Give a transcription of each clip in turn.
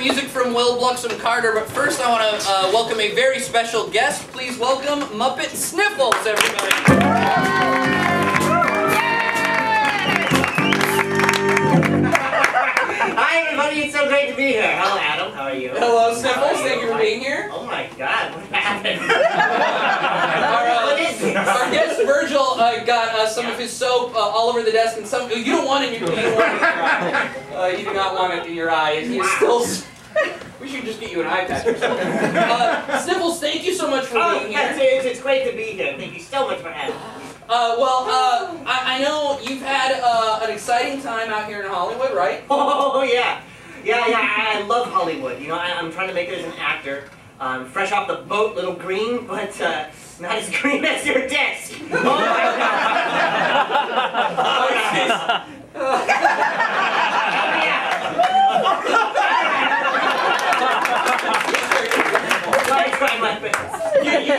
music from Will Bluxham Carter, but first I want to welcome a very special guest. Please welcome Muppet Sniffles, everybody. Hi everybody, it's so great to be here. Hello Adam, how are you? Hello Sniffles, thank you for being here. Oh my god, what happened? Our guest Virgil got some of his soap all over the desk, and some you don't want it. You do not want it in your eye. He's still. We should just get you an eye patch or something. Sniffles, thank you so much for being here. It's great to be here. Thank you so much for having me. I know you've had an exciting time out here in Hollywood, right? Oh yeah, I love Hollywood. You know, I'm trying to make it as an actor. Fresh off the boat, little green, but not as green as your desk. Oh my god! I try my best.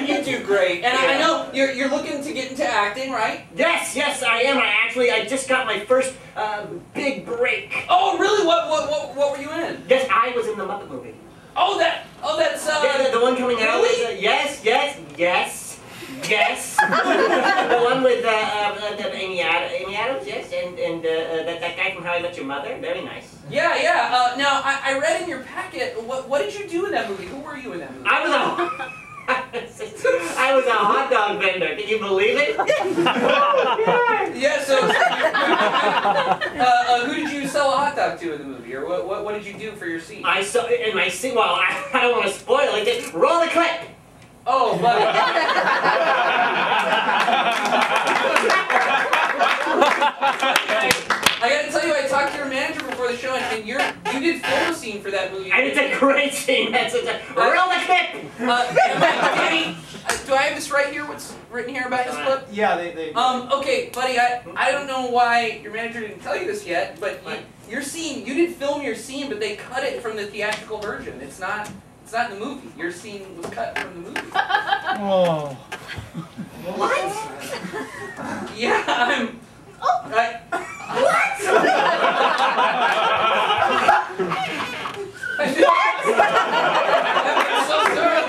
You do great, and I know you're looking to get into acting, right? Yes, I am. I just got my first big break. Oh, really? What were you in? Yes, I was in the Muppet movie. That's yeah, the one coming out. Really? Yes. The one with Amy Adams, yes, and that guy from How I Met Your Mother. Very nice. Yeah. Now I read in your packet. What did you do in that movie? Who were you in that movie? I was a hot dog vendor. Can you believe it? Yeah. So, who did you sell a hot dog to in the movie, or what did you do for your scene? I saw in my scene. Well, I don't want to spoil it. Just roll the clip. Oh, buddy. I gotta tell you, I talked to your manager before the show, and you did film a scene for that movie. And it's a great scene. Roll the clip. Do I have this right here? What's written here about this clip? Yeah, they. Okay, buddy. I don't know why your manager didn't tell you this yet, but your scene, you did film your scene, but they cut it from the theatrical version. It's not in the movie. Your scene was cut from the movie. Oh. What? Yeah, I'm. What? I'm so sorry.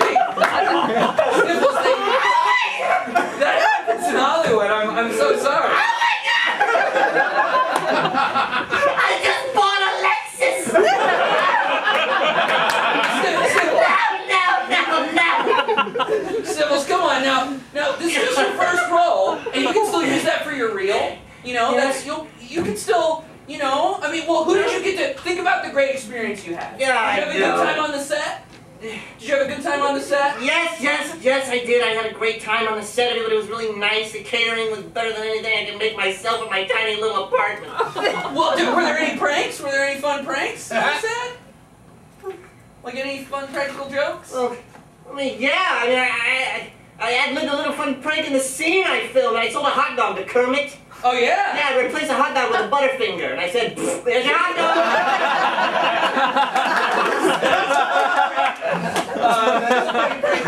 Sniffles, that happens in Hollywood. I'm so sorry. Oh my god! I just bought a Lexus! No! Sniffles, come on now. Now this is your first role, and you can still use that for your reel. You know, you can still. You know, I mean, well, who did you get to think about the great experience you had? Yeah, Did you have a good time on the set? Did you have a good time on the set? Yes, I did. I had a great time on the set. Everybody was really nice. The catering was better than anything I could make myself in my tiny little apartment. Well, dude, were there any pranks? Were there any fun pranks on the set? Like any fun practical jokes? Well, I mean, yeah. I mean, I ad-libbed a little fun prank in the scene I filmed. I sold a hot dog to Kermit. Oh, yeah? Yeah, I replaced a hot dog with a Butterfinger, and I said, there's your hot dog!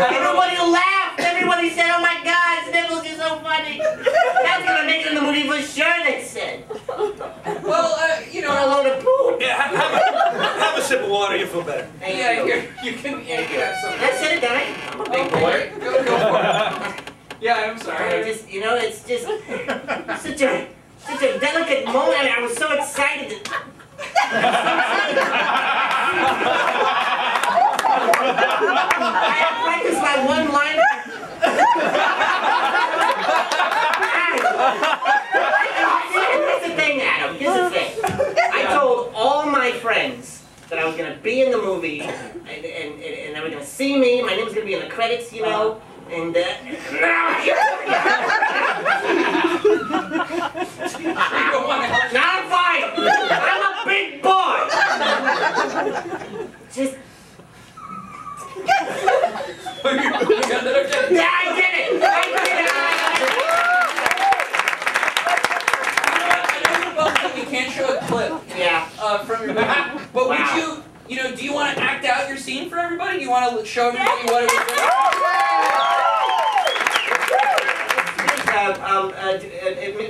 Everybody laughed! Everybody said, oh my god, Sniffles, you're so funny! That's gonna make it in the movie for sure, they said. Well, you know... A load of poop! Yeah, have a sip of water, you'll feel better. Yeah, you can have some... That's it, guy. I'm a big boy. Go for it. Yeah, I'm sorry. You know, it's just such a delicate moment. I was so excited. I practiced my one-liner. Here's the thing, Adam. Here's the thing. I told all my friends that I was going to be in the movie, and they were going to see me. My name was going to be in the credits, you know. And now I'm fine. I'm a big boy. Just. Yeah, I did it. I know you both think you can't show a clip. Yeah. From your movie, but would you know, do you want to act out your scene for everybody? Do you want to show everybody what it was like?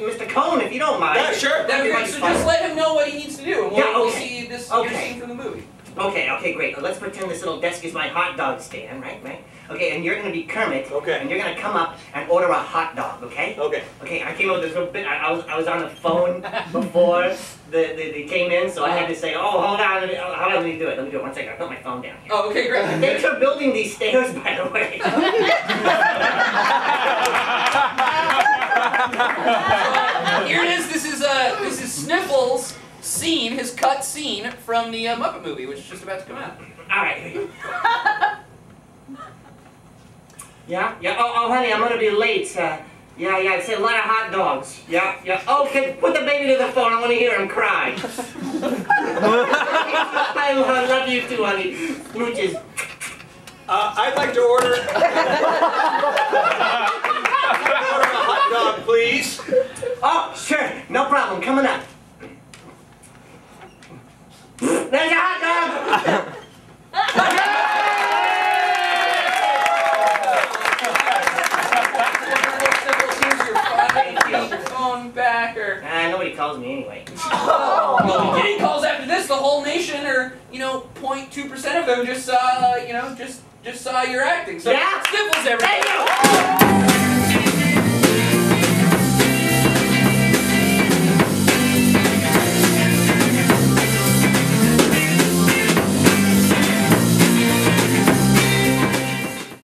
Mr. Cohn, if you don't mind. Yeah, sure. That'd be great. So just let him know what he needs to do, and we'll see this your scene from the movie. Okay, great. Let's pretend this little desk is my hot dog stand, right? Okay, and you're gonna be Kermit. Okay. And you're gonna come up and order a hot dog, okay? Okay. Okay, I came up with this little bit. I was on the phone before they came in, so I had to say, oh, hold on, let me do it. 1 second. I put my phone down here. Oh, okay, great. Thanks for building these stairs, by the way. Here it is. This is Sniffles' scene, his cut scene from the Muppet movie, which is just about to come out. All right. Yeah. Oh, honey, I'm gonna be late. Yeah. I said a lot of hot dogs. Yeah. Okay, put the baby to the phone. I want to hear him cry. I love you too, honey. Smooches. I'd like to order a hot dog, please. Oh, sure, no problem. Coming up. There's a hot dog. Back or nobody calls me anyway. Well, getting calls after this, the whole nation, or 0.2% of them just saw, just saw your acting. So yeah, Sniffles, everybody. Thank you.